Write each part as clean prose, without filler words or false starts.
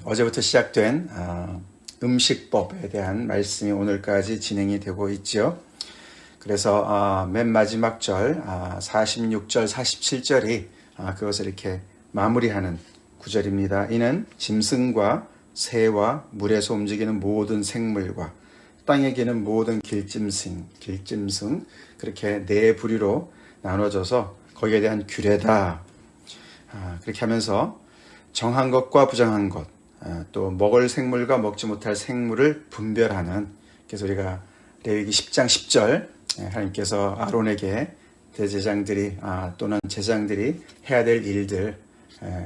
어제부터 시작된 음식법에 대한 말씀이 오늘까지 진행이 되고 있죠. 그래서 맨 마지막 절 46절, 47절이 그것을 이렇게 마무리하는 구절입니다. 이는 짐승과 새와 물에서 움직이는 모든 생물과 땅에 기는 모든 길짐승 그렇게 네 부류로 나눠져서 거기에 대한 규례다. 그렇게 하면서 정한 것과 부정한 것, 또 먹을 생물과 먹지 못할 생물을 분별하는, 그래서 우리가 레위기 10장 10절 하나님께서 아론에게 대제장들이 또는 제장들이 해야 될 일들,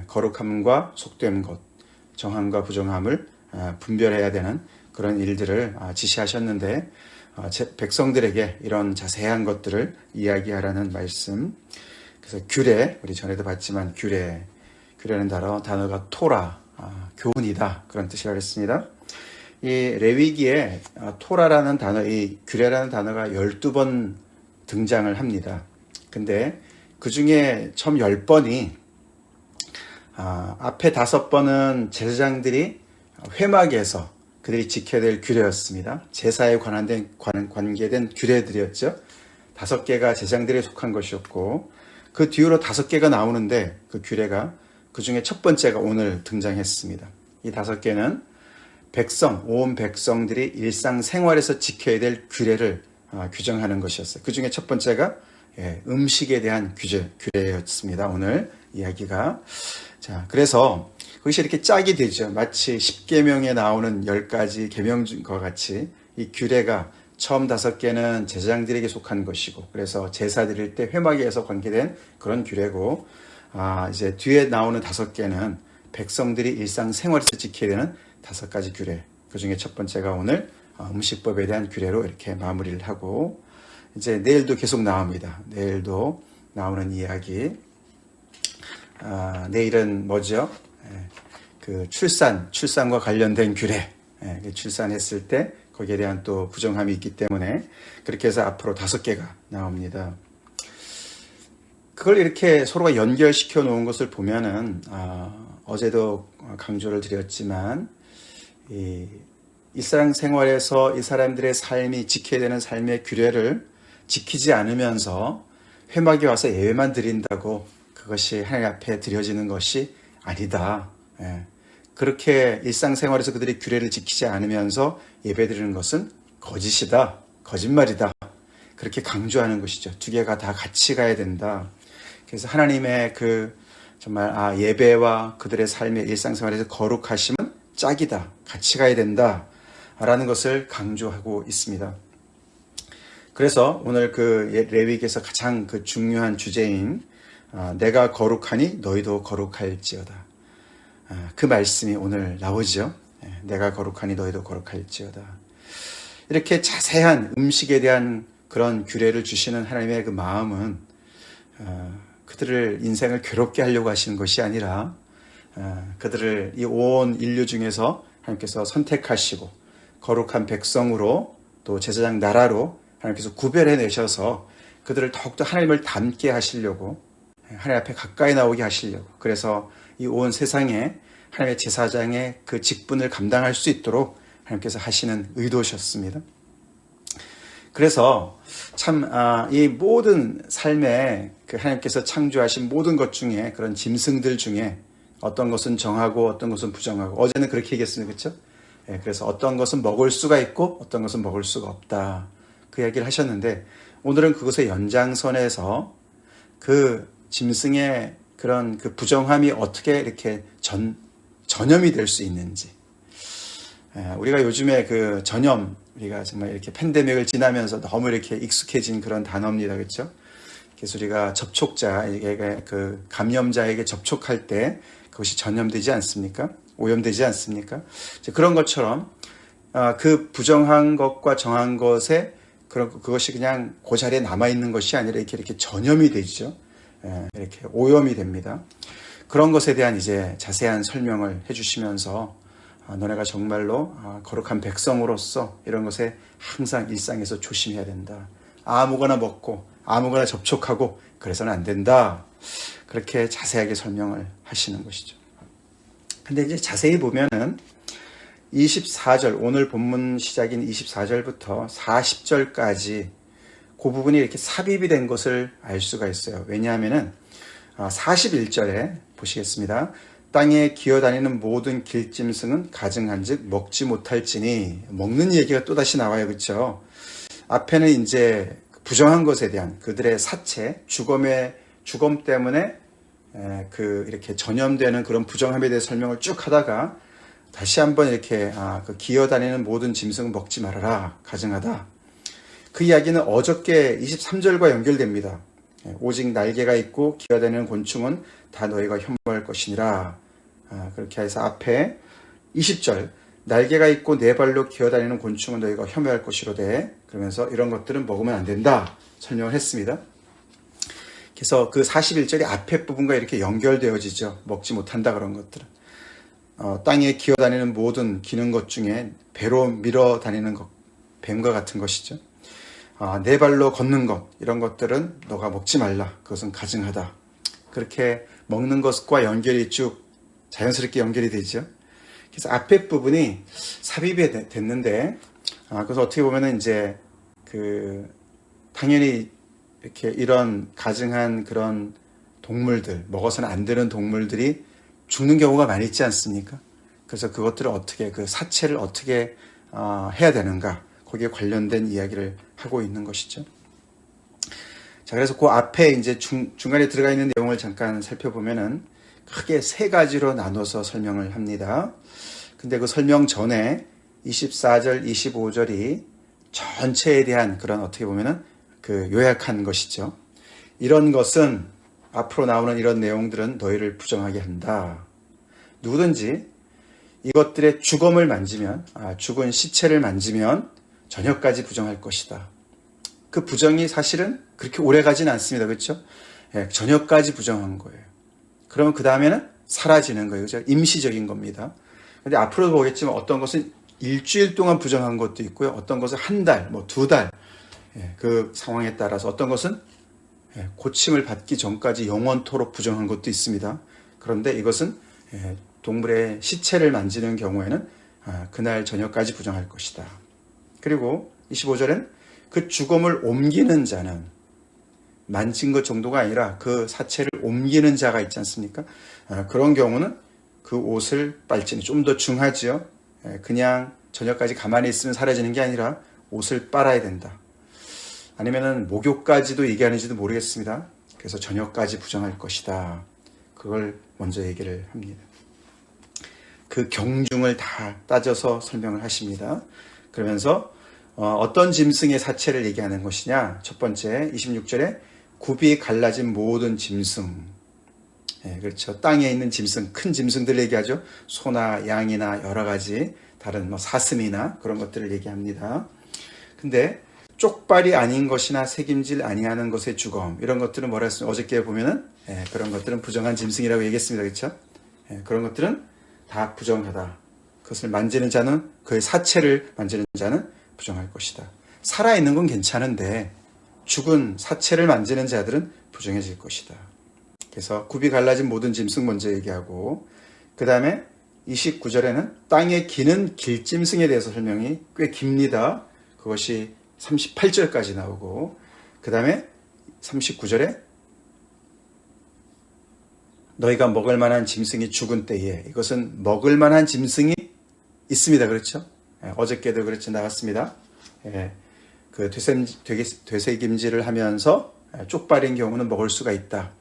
거룩함과 속됨 것, 정함과 부정함을 분별해야 되는 그런 일들을 지시하셨는데, 백성들에게 이런 자세한 것들을 이야기하라는 말씀. 그래서 규례, 우리 전에도 봤지만 규례는 단어가 토라, 교훈이다, 그런 뜻이라고 했습니다. 이 레위기에 토라라는 단어, 이 규례라는 단어가 12번 등장을 합니다. 근데 그 중에 처음 10번이 앞에 5번은 제사장들이 회막에서 그들이 지켜야 될 규례였습니다. 제사에 관계된 규례들이었죠. 5개가 제사장들에 속한 것이었고, 그 뒤로 5개가 나오는데 그 규례가 그 중에 첫 번째가 오늘 등장했습니다. 이 5개는 온 백성들이 일상생활에서 지켜야 될 규례를 규정하는 것이었어요. 그 중에 첫 번째가 음식에 대한 규례였습니다. 오늘 이야기가. 자, 그래서 그것이 이렇게 짝이 되죠. 마치 10계명에 나오는 10가지 계명과 같이 이 규례가 처음 5개는 제사장들에게 속한 것이고, 그래서 제사 드릴 때 회막에서 관계된 그런 규례고, 이제 뒤에 나오는 5개는 백성들이 일상생활에서 지켜야 되는 5가지 규례. 그 중에 첫 번째가 오늘 음식법에 대한 규례로 이렇게 마무리를 하고, 이제 내일도 계속 나옵니다. 내일도 나오는 이야기. 내일은 뭐죠? 그 출산과 관련된 규례. 출산했을 때 거기에 대한 또 부정함이 있기 때문에 그렇게 해서 앞으로 5개가 나옵니다. 그걸 이렇게 서로가 연결시켜 놓은 것을 보면은 어제도 강조를 드렸지만 일상생활에서 이 사람들의 삶이 지켜야 되는 삶의 규례를 지키지 않으면서 회막에 와서 예배만 드린다고 그것이 하나님 앞에 드려지는 것이 아니다. 그렇게 일상생활에서 그들이 규례를 지키지 않으면서 예배드리는 것은 거짓이다, 거짓말이다, 그렇게 강조하는 것이죠. 2개가 다 같이 가야 된다. 그래서 하나님의 정말 예배와 그들의 삶의 일상생활에서 거룩하심은 짝이다, 같이 가야 된다 라는 것을 강조하고 있습니다. 그래서 오늘 레위기에서 가장 중요한 주제인 내가 거룩하니 너희도 거룩할지어다, 그 말씀이 오늘 나오죠. 내가 거룩하니 너희도 거룩할지어다. 이렇게 자세한 음식에 대한 그런 규례를 주시는 하나님의 그 마음은 그들을 인생을 괴롭게 하려고 하시는 것이 아니라 그들을 이 온 인류 중에서 하나님께서 선택하시고 거룩한 백성으로 또 제사장 나라로 하나님께서 구별해 내셔서 그들을 더욱더 하나님을 닮게 하시려고, 하나님 앞에 가까이 나오게 하시려고, 그래서 이 온 세상에 하나님의 제사장의 그 직분을 감당할 수 있도록 하나님께서 하시는 의도셨습니다. 그래서 참 이 모든 삶에 하나님께서 창조하신 모든 것 중에, 그런 짐승들 중에 어떤 것은 정하고 어떤 것은 부정하고, 어제는 그렇게 얘기했습니다. 그렇죠? 그래서 어떤 것은 먹을 수가 있고 어떤 것은 먹을 수가 없다, 그 이야기를 하셨는데, 오늘은 그것의 연장선에서 그 짐승의 그런 부정함이 어떻게 이렇게 전염이 될 수 있는지. 우리가 요즘에 전염, 우리가 정말 이렇게 팬데믹을 지나면서 너무 이렇게 익숙해진 그런 단어입니다. 그렇죠? 그래서 우리가 접촉자에게, 감염자에게 접촉할 때 그것이 전염되지 않습니까? 오염되지 않습니까? 그런 것처럼 그 부정한 것과 정한 것에 그것이 그냥 그 자리에 남아있는 것이 아니라 이렇게 전염이 되죠. 이렇게 오염이 됩니다. 그런 것에 대한 이제 자세한 설명을 해주시면서 너네가 정말로 거룩한 백성으로서 이런 것에 항상 일상에서 조심해야 된다. 아무거나 먹고 아무거나 접촉하고 그래서는 안 된다. 그렇게 자세하게 설명을 하시는 것이죠. 근데 이제 자세히 보면은 24절, 오늘 본문 시작인 24절부터 40절까지 그 부분이 이렇게 삽입이 된 것을 알 수가 있어요. 왜냐하면은 41절에 보시겠습니다. 땅에 기어다니는 모든 길짐승은 가증한즉 먹지 못할지니, 먹는 얘기가 또다시 나와요. 그렇죠? 앞에는 이제 부정한 것에 대한 그들의 사체, 죽음 때문에 이렇게 전염되는 그런 부정함에 대해 설명을 쭉 하다가 다시 한번 이렇게 그 기어다니는 모든 짐승은 먹지 말아라, 가증하다. 그 이야기는 어저께 23절과 연결됩니다. 오직 날개가 있고 기어다니는 곤충은 다 너희가 혐오할 것이니라. 그렇게 해서 앞에 20절, 날개가 있고 네 발로 기어다니는 곤충은 너희가 혐오할 것이로되, 그러면서 이런 것들은 먹으면 안 된다 설명을 했습니다. 그래서 그 41절이 앞에 부분과 이렇게 연결되어지죠. 먹지 못한다 그런 것들은. 땅에 기어다니는 모든 기는 것 중에 배로 밀어 다니는 것, 뱀과 같은 것이죠. 네 발로 걷는 것, 이런 것들은 너가 먹지 말라. 그것은 가증하다. 그렇게 먹는 것과 연결이 쭉 자연스럽게 연결이 되죠. 그래서 앞에 부분이 삽입이 됐는데, 그래서 어떻게 보면은 이제 당연히 이렇게 이런 가증한 그런 동물들, 먹어서는 안 되는 동물들이 죽는 경우가 많이 있지 않습니까? 그래서 그것들을 어떻게, 그 사체를 어떻게 해야 되는가, 거기에 관련된 이야기를 하고 있는 것이죠. 자, 그래서 그 앞에 이제 중간에 들어가 있는 내용을 잠깐 살펴보면은 크게 세 가지로 나눠서 설명을 합니다. 근데 그 설명 전에 24절, 25절이 전체에 대한 그런 어떻게 보면은 그 요약한 것이죠. 이런 것은, 앞으로 나오는 이런 내용들은 너희를 부정하게 한다. 누구든지 이것들의 죽음을 만지면, 죽은 시체를 만지면 저녁까지 부정할 것이다. 그 부정이 사실은 그렇게 오래 가진 않습니다. 그렇죠? 저녁까지 부정한 거예요. 그러면 그 다음에는 사라지는 거예요. 그렇죠? 임시적인 겁니다. 근데 앞으로 보겠지만 어떤 것은 일주일 동안 부정한 것도 있고요. 어떤 것은 한 달, 두 달, 그 상황에 따라서 어떤 것은 고침을 받기 전까지 영원토록 부정한 것도 있습니다. 그런데 이것은 동물의 시체를 만지는 경우에는 그날 저녁까지 부정할 것이다. 그리고 25절엔 그 죽음을 옮기는 자는, 만진 것 정도가 아니라 그 사체를 옮기는 자가 있지 않습니까? 그런 경우는 그 옷을 빨지는, 좀 더 중하지요. 그냥 저녁까지 가만히 있으면 사라지는 게 아니라 옷을 빨아야 된다. 아니면은 목욕까지도 얘기하는지도 모르겠습니다. 그래서 저녁까지 부정할 것이다. 그걸 먼저 얘기를 합니다. 그 경중을 다 따져서 설명을 하십니다. 그러면서 어떤 짐승의 사체를 얘기하는 것이냐. 첫 번째 26절에 굽이 갈라진 모든 짐승. 그렇죠. 땅에 있는 짐승, 큰 짐승들을 얘기하죠. 소나 양이나 여러 가지 다른 사슴이나 그런 것들을 얘기합니다. 근데 쪽발이 아닌 것이나 새김질 아니하는 것의 죽음, 이런 것들은 뭐라 했습니까? 어저께 보면은 그런 것들은 부정한 짐승이라고 얘기했습니다. 그렇죠? 그런 것들은 다 부정하다. 그것을 만지는 자는, 그의 사체를 만지는 자는 부정할 것이다. 살아있는 건 괜찮은데 죽은 사체를 만지는 자들은 부정해질 것이다. 그래서 굽이 갈라진 모든 짐승 먼저 얘기하고, 그 다음에 29절에는 땅에 기는 길짐승에 대해서 설명이 꽤 깁니다. 그것이 38절까지 나오고, 그 다음에 39절에 너희가 먹을 만한 짐승이 죽은 때에, 이것은 먹을 만한 짐승이 있습니다. 그렇죠? 어저께도 그렇지 나갔습니다. 그 되새김질을 하면서 쪽발인 경우는 먹을 수가 있다.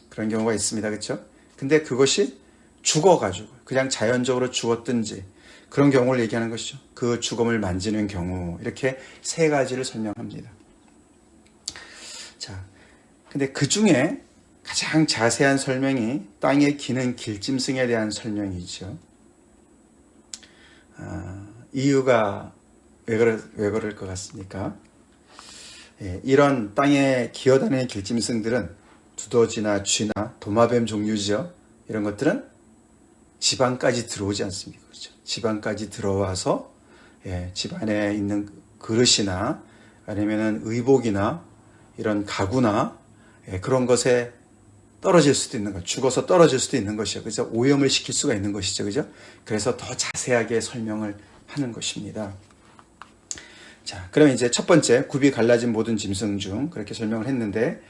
그런 경우가 있습니다. 그렇죠? 근데 그것이 죽어가지고 그냥 자연적으로 죽었든지 그런 경우를 얘기하는 것이죠. 그 죽음을 만지는 경우, 이렇게 세 가지를 설명합니다. 자, 근데 그 중에 가장 자세한 설명이 땅에 기는 길짐승에 대한 설명이죠. 이유가 왜 그럴 것 같습니까? 이런 땅에 기어다니는 길짐승들은 두더지나 쥐나 도마뱀 종류죠. 이런 것들은 집안까지 들어오지 않습니까? 그렇죠? 집안까지 들어와서 집 안에 있는 그릇이나 아니면은 의복이나 이런 가구나 그런 것에 떨어질 수도 있는 거, 죽어서 떨어질 수도 있는 것이죠. 그래서 오염을 시킬 수가 있는 것이죠. 그죠? 그래서 더 자세하게 설명을 하는 것입니다. 자, 그럼 이제 첫 번째, 굽이 갈라진 모든 짐승 중, 그렇게 설명을 했는데,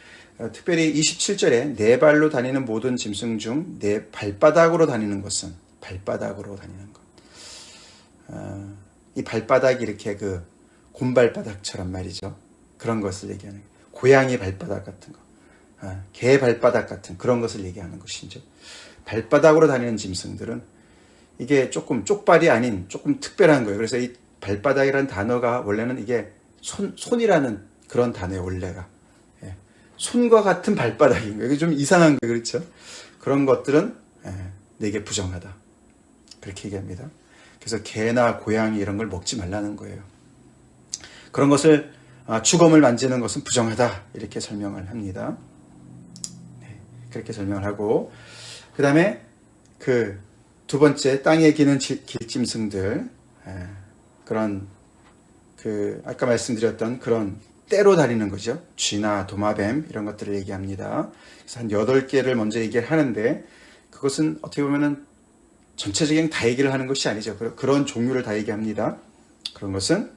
특별히 27절에 네 발로 다니는 모든 짐승 중 네 발바닥으로 다니는 것은, 발바닥으로 다니는 것. 이 발바닥이 이렇게 그 곰발바닥처럼 말이죠. 그런 것을 얘기하는 거예요. 고양이 발바닥 같은 거, 개 발바닥 같은 그런 것을 얘기하는 것이죠. 발바닥으로 다니는 짐승들은 이게 조금 쪽발이 아닌 조금 특별한 거예요. 그래서 이 발바닥이라는 단어가 원래는 이게 손이라는 그런 단어예요, 원래가. 예. 손과 같은 발바닥인 거예요. 이게 좀 이상한 거예요. 그렇죠? 그런 것들은 내게 부정하다. 그렇게 얘기합니다. 그래서 개나 고양이 이런 걸 먹지 말라는 거예요. 그런 것을 주검을 만지는 것은 부정하다. 이렇게 설명을 합니다. 네, 그렇게 설명을 하고, 그 다음에 그 두 번째, 땅에 기는 길짐승들, 그런 그 아까 말씀드렸던 그런 떼로 다니는 거죠. 쥐나 도마뱀 이런 것들을 얘기합니다. 그래서 한 8개를 먼저 얘기를 하는데, 그것은 어떻게 보면은 전체적인 다 얘기를 하는 것이 아니죠. 그런 종류를 다 얘기합니다. 그런 것은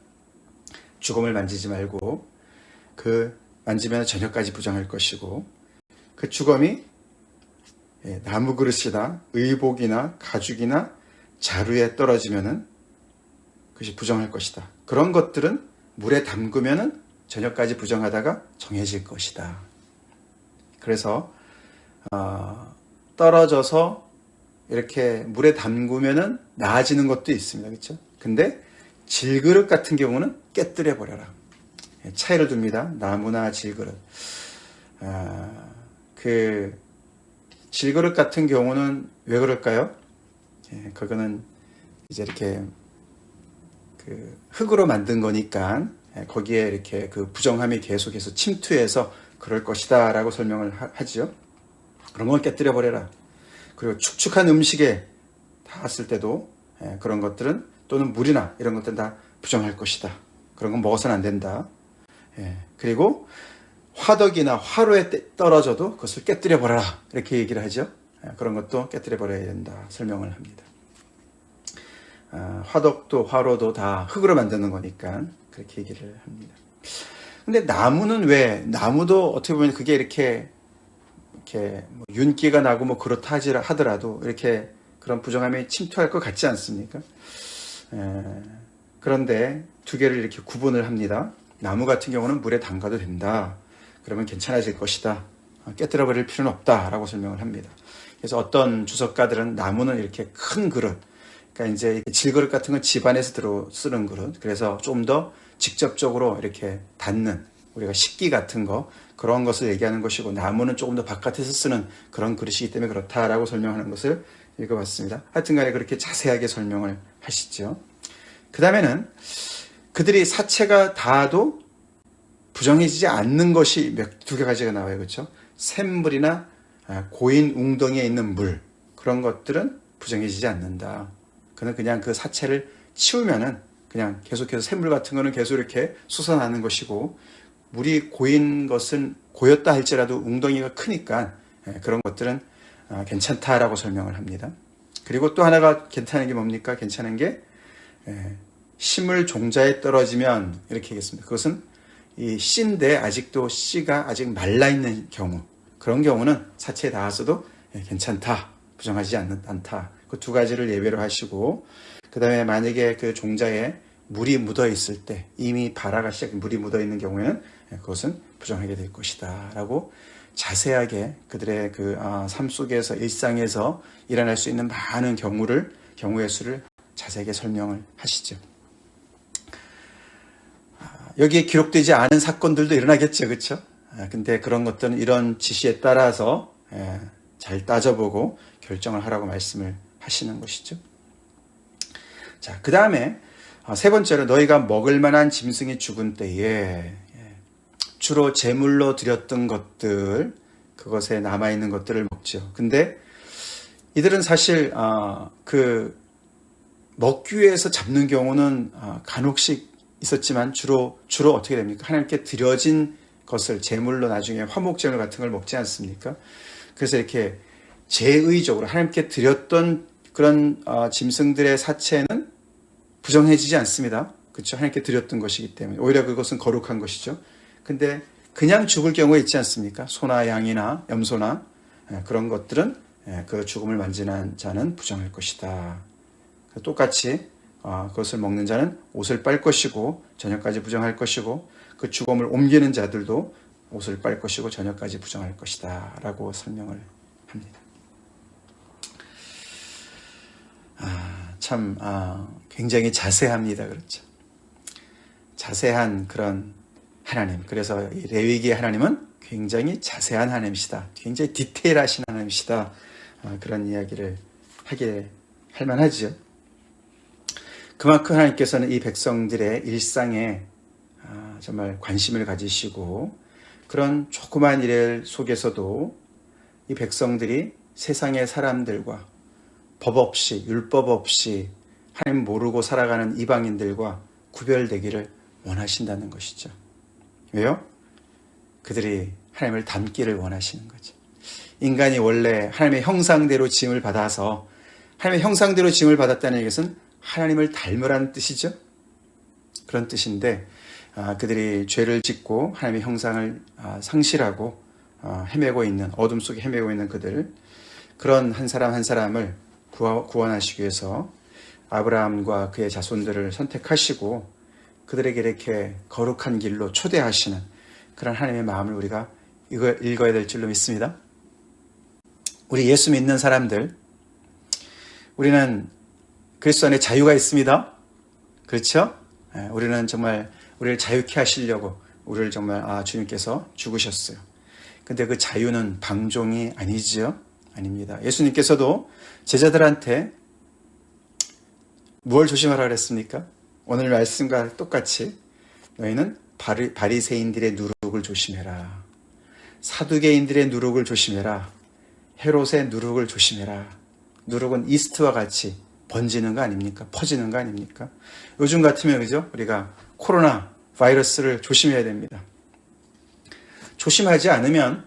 주검을 만지지 말고, 그 만지면 저녁까지 부정할 것이고, 그 주검이 나무 그릇이나 의복이나 가죽이나 자루에 떨어지면은 그것이 부정할 것이다. 그런 것들은 물에 담그면은 저녁까지 부정하다가 정해질 것이다. 그래서 떨어져서 이렇게 물에 담그면은 나아지는 것도 있습니다. 그렇죠? 근데 질그릇 같은 경우는 깨뜨려 버려라. 차이를 둡니다. 나무나 질그릇. 그 질그릇 같은 경우는 왜 그럴까요? 그거는 이제 이렇게 그 흙으로 만든 거니까 거기에 이렇게 그 부정함이 계속해서 침투해서 그럴 것이다 라고 설명을 하죠. 그런 걸 깨뜨려 버려라. 그리고 축축한 음식에 닿았을 때도 그런 것들은, 또는 물이나 이런 것들은 다 부정할 것이다. 그런 건 먹어서는 안 된다. 그리고 화덕이나 화로에 떨어져도 그것을 깨뜨려 버려라. 이렇게 얘기를 하죠. 그런 것도 깨뜨려 버려야 된다. 설명을 합니다. 화덕도 화로도 다 흙으로 만드는 거니까 그렇게 얘기를 합니다. 근데 나무는 왜, 나무도 어떻게 보면 그게 이렇게 뭐 윤기가 나고 뭐 그렇다 하더라도 이렇게 그런 부정함이 침투할 것 같지 않습니까? 그런데 두 개를 이렇게 구분을 합니다. 나무 같은 경우는 물에 담가도 된다. 그러면 괜찮아질 것이다. 깨뜨려 버릴 필요는 없다라고 설명을 합니다. 그래서 어떤 주석가들은 나무는 이렇게 큰 그릇, 그러니까 이제 질그릇 같은 건 집안에서 쓰는 그릇, 그래서 좀 더 직접적으로 이렇게 닿는, 우리가 식기 같은 거, 그런 것을 얘기하는 것이고, 나무는 조금 더 바깥에서 쓰는 그런 그릇이기 때문에 그렇다라고 설명하는 것을 읽어봤습니다. 하여튼간에 그렇게 자세하게 설명을 하시죠. 그 다음에는 그들이 사체가 닿아도 부정해지지 않는 것이 두 가지가 나와요. 그렇죠? 샘물이나 고인 웅덩이에 있는 물, 그런 것들은 부정해지지 않는다. 그는 그냥 그 사체를 치우면은 그냥 계속해서 샘물 같은 거는 계속 이렇게 솟아나는 것이고, 물이 고인 것은 고였다 할지라도 웅덩이가 크니까 그런 것들은 괜찮다라고 설명을 합니다. 그리고 또 하나가 괜찮은 게 뭡니까? 괜찮은 게 심을 종자에 떨어지면 이렇게 하겠습니다. 그것은 이 씨인데 아직도 씨가 아직 말라있는 경우, 그런 경우는 사체에 닿았어도 괜찮다, 부정하지 않다. 그 두 가지를 예외로 하시고, 그 다음에 만약에 그 종자에 물이 묻어 있을 때, 이미 발화가 시작, 물이 묻어 있는 경우에는 그것은 부정하게 될 것이다 라고 자세하게 그들의 그 삶 속에서, 일상에서 일어날 수 있는 많은 경우의 수를 자세하게 설명을 하시죠. 여기에 기록되지 않은 사건들도 일어나겠죠, 그렇죠? 근데 그런 것들은 이런 지시에 따라서 잘 따져보고 결정을 하라고 말씀을 하시는 것이죠. 자, 그 다음에 세 번째로, 너희가 먹을 만한 짐승이 죽은 때에 주로 제물로 드렸던 것들, 그것에 남아있는 것들을 먹죠. 근데 이들은 사실 그 먹기 위해서 잡는 경우는 간혹씩 있었지만 주로 어떻게 됩니까? 하나님께 드려진 것을 제물로 나중에 화목제물 같은 걸 먹지 않습니까? 그래서 이렇게 제의적으로 하나님께 드렸던 그런 짐승들의 사체는 부정해지지 않습니다. 그렇죠? 하나님께 드렸던 것이기 때문에 오히려 그것은 거룩한 것이죠. 근데 그냥 죽을 경우가 있지 않습니까? 소나 양이나 염소나 그런 것들은 그 죽음을 만지는 자는 부정할 것이다. 똑같이 그것을 먹는 자는 옷을 빨 것이고 저녁까지 부정할 것이고 그 죽음을 옮기는 자들도 옷을 빨 것이고 저녁까지 부정할 것이다 라고 설명을 합니다. 참 굉장히 자세합니다. 그렇죠? 자세한 그런 하나님. 그래서 이 레위기의 하나님은 굉장히 자세한 하나님이시다. 굉장히 디테일하신 하나님이시다. 그런 이야기를 하게 할 만하죠. 그만큼 하나님께서는 이 백성들의 일상에 정말 관심을 가지시고 그런 조그만 일 속에서도 이 백성들이 세상의 사람들과 법 없이 율법 없이 하나님 모르고 살아가는 이방인들과 구별되기를 원하신다는 것이죠. 왜요? 그들이 하나님을 닮기를 원하시는 거죠. 인간이 원래 하나님의 형상대로 지음을 받아서 하나님의 형상대로 지음을 받았다는 것은 하나님을 닮으라는 뜻이죠. 그런 뜻인데 그들이 죄를 짓고 하나님의 형상을 상실하고 헤매고 있는 어둠 속에 헤매고 있는 그들 그런 한 사람 한 사람을 구원하시기 위해서 아브라함과 그의 자손들을 선택하시고 그들에게 이렇게 거룩한 길로 초대하시는 그런 하나님의 마음을 우리가 읽어야 될 줄로 믿습니다. 우리 예수 믿는 사람들 우리는 그리스도 안에 자유가 있습니다. 그렇죠? 우리는 정말 우리를 자유케 하시려고 우리를 정말 주님께서 죽으셨어요. 근데 그 자유는 방종이 아니지요? 아닙니다. 예수님께서도 제자들한테 무엇을 조심하라 그랬습니까? 오늘 말씀과 똑같이 너희는 바리새인들의 누룩을 조심해라. 사두개인들의 누룩을 조심해라. 헤롯의 누룩을 조심해라. 누룩은 이스트와 같이 번지는 거 아닙니까? 퍼지는 거 아닙니까? 요즘 같으면 그죠? 우리가 코로나 바이러스를 조심해야 됩니다. 조심하지 않으면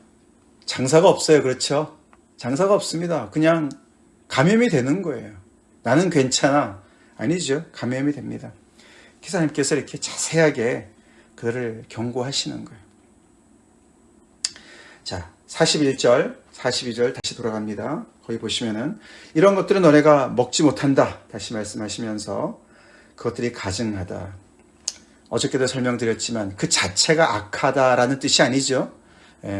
장사가 없어요. 그렇죠? 장사가 없습니다. 그냥 감염이 되는 거예요. 나는 괜찮아. 아니죠. 감염이 됩니다. 기사님께서 이렇게 자세하게 그들을 경고하시는 거예요. 자, 41절, 42절 다시 돌아갑니다. 거기 보시면은 이런 것들은 너네가 먹지 못한다. 다시 말씀하시면서 그것들이 가증하다. 어저께도 설명드렸지만 그 자체가 악하다라는 뜻이 아니죠.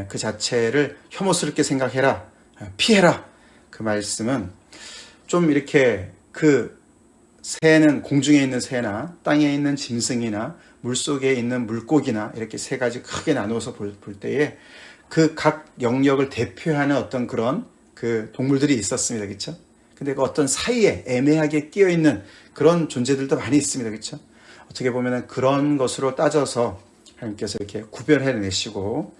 그 자체를 혐오스럽게 생각해라. 피해라. 그 말씀은 좀 이렇게 그 새는 공중에 있는 새나 땅에 있는 짐승이나 물속에 있는 물고기나 이렇게 세 가지 크게 나누어서 볼 때에 그 각 영역을 대표하는 어떤 그런 그 동물들이 있었습니다. 그렇죠? 근데 그 어떤 사이에 애매하게 끼어 있는 그런 존재들도 많이 있습니다. 그렇죠? 어떻게 보면은 그런 것으로 따져서 하나님께서 이렇게 구별해 내시고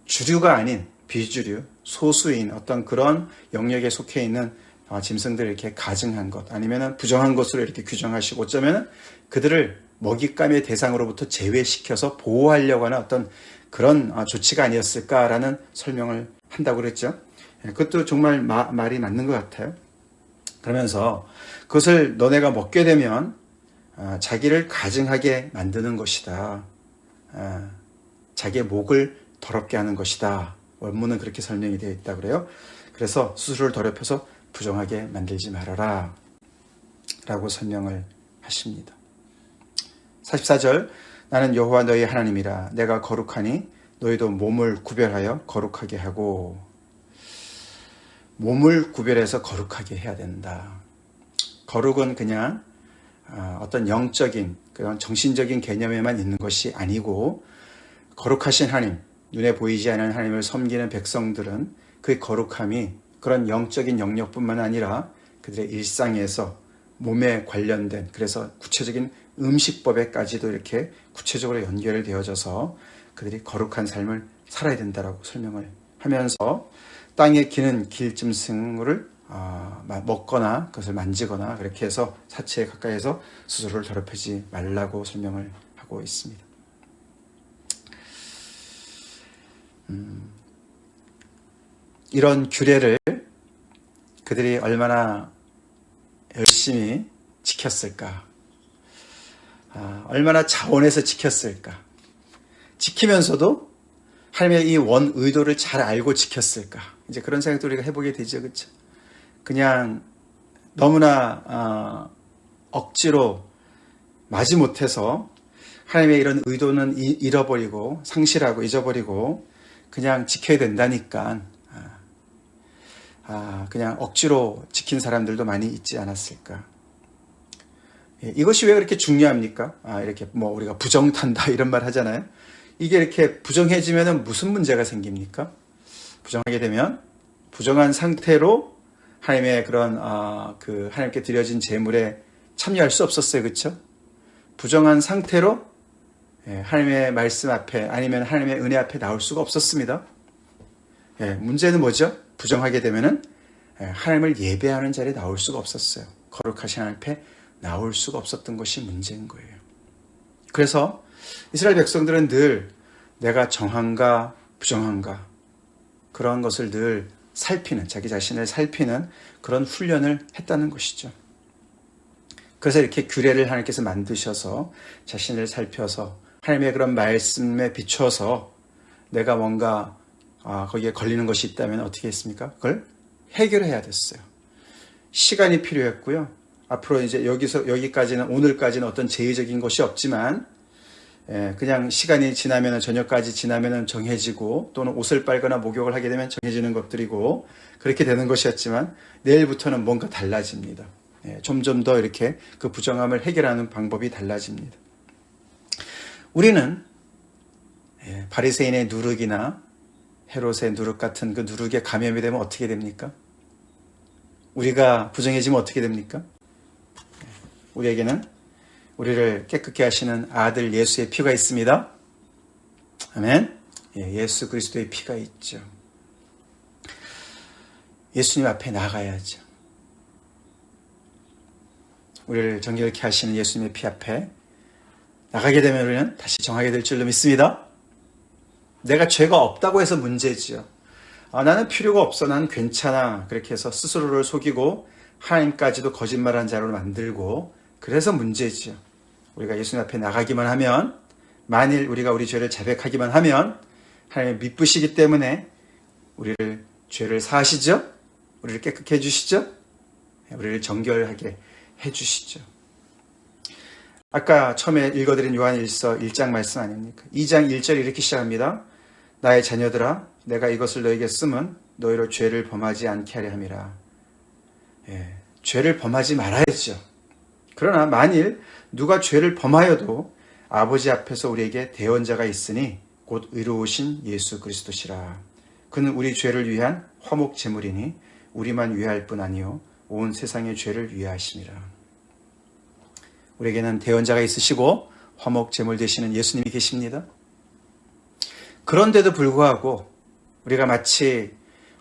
주류가 아닌 비주류, 소수인 어떤 그런 영역에 속해 있는 짐승들을 이렇게 가증한 것 아니면은 부정한 것으로 이렇게 규정하시고 어쩌면 그들을 먹잇감의 대상으로부터 제외시켜서 보호하려고 하는 어떤 그런 조치가 아니었을까라는 설명을 한다고 그랬죠. 그것도 정말 말이 맞는 것 같아요. 그러면서 그것을 너네가 먹게 되면 자기를 가증하게 만드는 것이다. 자기의 목을 더럽게 하는 것이다. 원문은 그렇게 설명이 되어 있다고 그래요. 그래서 스스로를 더럽혀서 부정하게 만들지 말아라 라고 설명을 하십니다. 44절 나는 여호와 너희 하나님이라 내가 거룩하니 너희도 몸을 구별하여 거룩하게 하고 몸을 구별해서 거룩하게 해야 된다. 거룩은 그냥 어떤 영적인 그런 정신적인 개념에만 있는 것이 아니고 거룩하신 하나님, 눈에 보이지 않는 하나님을 섬기는 백성들은 그 거룩함이 그런 영적인 영역뿐만 아니라 그들의 일상에서 몸에 관련된 그래서 구체적인 음식법에까지도 이렇게 구체적으로 연결되어져서 그들이 거룩한 삶을 살아야 된다라고 설명을 하면서 땅에 기는 길짐승을 먹거나 그것을 만지거나 그렇게 해서 사체에 가까이서 스스로를 더럽히지 말라고 설명을 하고 있습니다. 이런 규례를 그들이 얼마나 열심히 지켰을까? 얼마나 자원해서 지켰을까? 지키면서도 하나님의 이 원 의도를 잘 알고 지켰을까? 이제 그런 생각도 우리가 해보게 되죠, 그렇죠? 그냥 너무나 억지로 마지못해서 하나님의 이런 의도는 잃어버리고 상실하고 잊어버리고 그냥 지켜야 된다니까 그냥 억지로 지킨 사람들도 많이 있지 않았을까? 이것이 왜 그렇게 중요합니까? 이렇게 뭐 우리가 부정탄다 이런 말 하잖아요. 이게 이렇게 부정해지면 무슨 문제가 생깁니까? 부정하게 되면 부정한 상태로 하나님의 그런 그 하나님께 드려진 제물에 참여할 수 없었어요, 그렇죠? 부정한 상태로 하나님의 말씀 앞에 아니면 하나님의 은혜 앞에 나올 수가 없었습니다. 문제는 뭐죠? 부정하게 되면은 하나님을 예배하는 자리에 나올 수가 없었어요. 거룩하신 하나님 앞에 나올 수가 없었던 것이 문제인 거예요. 그래서 이스라엘 백성들은 늘 내가 정한가 부정한가 그러한 것을 늘 살피는, 자기 자신을 살피는 그런 훈련을 했다는 것이죠. 그래서 이렇게 규례를 하나님께서 만드셔서 자신을 살펴서 하나님의 그런 말씀에 비춰서 내가 뭔가 거기에 걸리는 것이 있다면 어떻게 했습니까? 그걸 해결해야 됐어요. 시간이 필요했고요. 앞으로 이제 여기까지는, 오늘까지는 어떤 제의적인 것이 없지만 그냥 시간이 지나면, 저녁까지 지나면 정해지고, 또는 옷을 빨거나 목욕을 하게 되면 정해지는 것들이고, 그렇게 되는 것이었지만 내일부터는 뭔가 달라집니다. 점점 더 이렇게 그 부정함을 해결하는 방법이 달라집니다. 우리는 바리새인의 누룩이나 헤롯의 누룩 같은 그 누룩에 감염이 되면 어떻게 됩니까? 우리가 부정해지면 어떻게 됩니까? 우리에게는 우리를 깨끗게 하시는 아들 예수의 피가 있습니다. 아멘. 예수 그리스도의 피가 있죠. 예수님 앞에 나가야죠. 우리를 정결케 하시는 예수님의 피 앞에 나가게 되면 우리는 다시 정하게 될 줄로 믿습니다. 내가 죄가 없다고 해서 문제지요. 나는 필요가 없어, 나는 괜찮아, 그렇게 해서 스스로를 속이고 하나님까지도 거짓말한 자로 만들고, 그래서 문제지요. 우리가 예수님 앞에 나가기만 하면, 만일 우리가 우리 죄를 자백하기만 하면 하나님 미쁘시기 때문에 우리를 죄를 사하시죠. 우리를 깨끗게 해주시죠. 우리를 정결하게 해주시죠. 아까 처음에 읽어드린 요한일서 1장 말씀 아닙니까? 2장 1절 이렇게 시작합니다. 나의 자녀들아, 내가 이것을 너에게 쓰면 너희로 죄를 범하지 않게 하려 함이라. 죄를 범하지 말아야죠. 그러나 만일 누가 죄를 범하여도 아버지 앞에서 우리에게 대언자가 있으니 곧 의로우신 예수 그리스도시라. 그는 우리 죄를 위한 화목 제물이니 우리만 위할 뿐 아니요 온 세상의 죄를 위하심이라. 우리에게는 대언자가 있으시고 화목 제물 되시는 예수님이 계십니다. 그런데도 불구하고 우리가 마치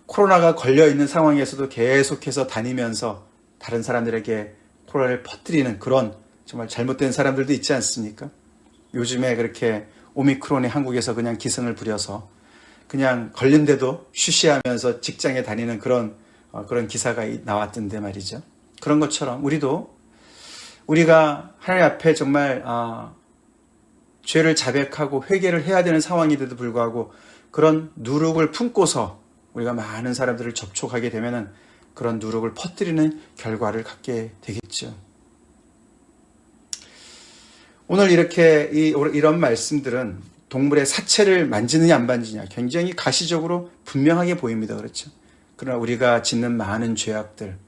코로나가 걸려있는 상황에서도 계속해서 다니면서 다른 사람들에게 코로나를 퍼뜨리는 그런 정말 잘못된 사람들도 있지 않습니까? 요즘에 그렇게 오미크론이 한국에서 그냥 기승을 부려서 그냥 걸린데도 쉬쉬하면서 직장에 다니는 그런 기사가 나왔던데 말이죠. 그런 것처럼 우리가 하나님 앞에 정말 죄를 자백하고 회개를 해야 되는 상황인데도 불구하고 그런 누룩을 품고서 우리가 많은 사람들을 접촉하게 되면은 그런 누룩을 퍼뜨리는 결과를 갖게 되겠죠. 오늘 이렇게 이런 말씀들은 동물의 사체를 만지느냐 안 만지느냐 굉장히 가시적으로 분명하게 보입니다. 그렇죠? 그러나 우리가 짓는 많은 죄악들,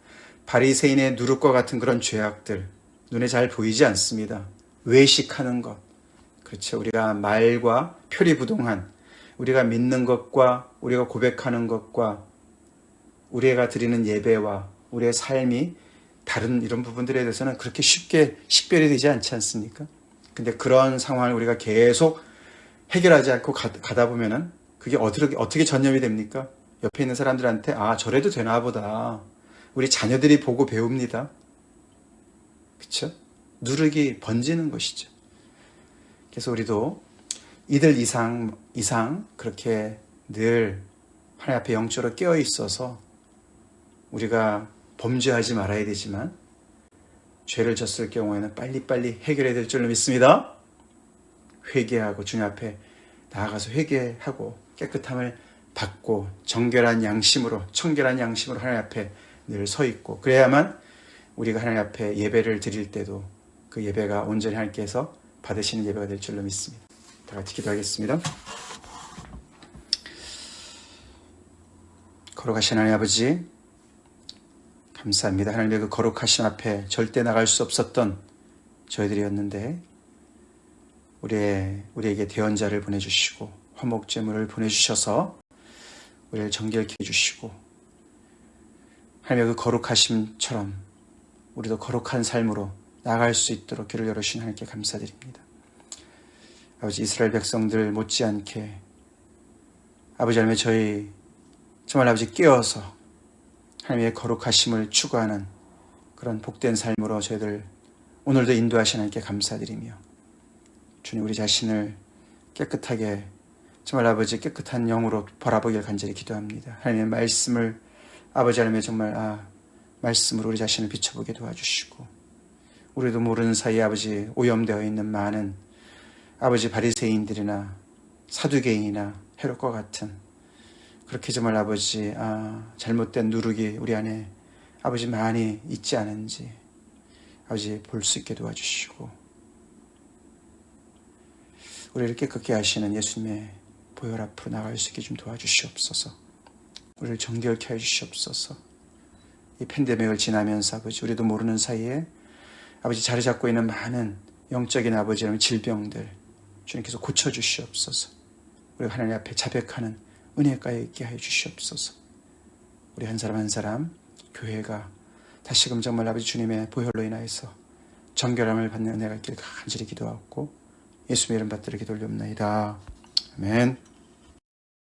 바리새인의 누룩과 같은 그런 죄악들 눈에 잘 보이지 않습니다. 외식하는 것, 그렇죠? 우리가 말과 표리부동한 우리가 믿는 것과 우리가 고백하는 것과 우리가 드리는 예배와 우리의 삶이 다른 이런 부분들에 대해서는 그렇게 쉽게 식별이 되지 않지 않습니까? 근데 그런 상황을 우리가 계속 해결하지 않고 가다 보면은 그게 어떻게 전염이 됩니까? 옆에 있는 사람들한테 저래도 되나 보다. 우리 자녀들이 보고 배웁니다. 그렇죠? 누룩이 번지는 것이죠. 그래서 우리도 이들 이상 그렇게 늘 하나님 앞에 영적으로 깨어 있어서 우리가 범죄하지 말아야 되지만 죄를 졌을 경우에는 빨리빨리 해결해야 될 줄로 믿습니다. 회개하고 주님 앞에 나아가서 회개하고 깨끗함을 받고 정결한 양심으로, 청결한 양심으로 하나님 앞에 늘 서 있고, 그래야만 우리가 하나님 앞에 예배를 드릴 때도 그 예배가 온전히 하나님께서 받으시는 예배가 될 줄로 믿습니다. 다 같이 기도하겠습니다. 거룩하신 하나님 아버지, 감사합니다. 하나님의 그 거룩하신 앞에 절대 나갈 수 없었던 저희들이었는데 우리에게 대언자를 보내주시고 화목제물을 보내주셔서 우리를 정결케 해주시고, 하나님의 그 거룩하심처럼 우리도 거룩한 삶으로 나아갈 수 있도록 길을 열어주신 하나님께 감사드립니다. 아버지, 이스라엘 백성들 못지않게 아버지 하나님, 저희 정말 아버지 깨어서 하나님의 거룩하심을 추구하는 그런 복된 삶으로 저희들 오늘도 인도하신 하나님께 감사드리며, 주님 우리 자신을 깨끗하게 정말 아버지 깨끗한 영으로 바라보길 간절히 기도합니다. 하나님의 말씀을 아버지 하나님의 정말 말씀으로 우리 자신을 비춰보게 도와주시고, 우리도 모르는 사이에 아버지 오염되어 있는 많은 아버지 바리새인들이나 사두개인이나 헤롯과 같은 그렇게 정말 아버지 잘못된 누룩이 우리 안에 아버지 많이 있지 않은지 아버지 볼 수 있게 도와주시고, 우리를 깨끗게 하시는 예수님의 보혈 앞으로 나갈 수 있게 좀 도와주시옵소서. 우리를 정결케 해주시옵소서. 이 팬데믹을 지나면서 아버지 우리도 모르는 사이에 아버지 자리 잡고 있는 많은 영적인 아버지라는 질병들 주님께서 고쳐주시옵소서. 우리가 하나님 앞에 자백하는 은혜가에 있게 해주시옵소서. 우리 한 사람 한 사람 교회가 다시금 정말 아버지 주님의 보혈로 인하여서 정결함을 받는 은혜가 있길 간절히 기도하고 예수님의 이름 받들어 기도 올리옵나이다. 아멘.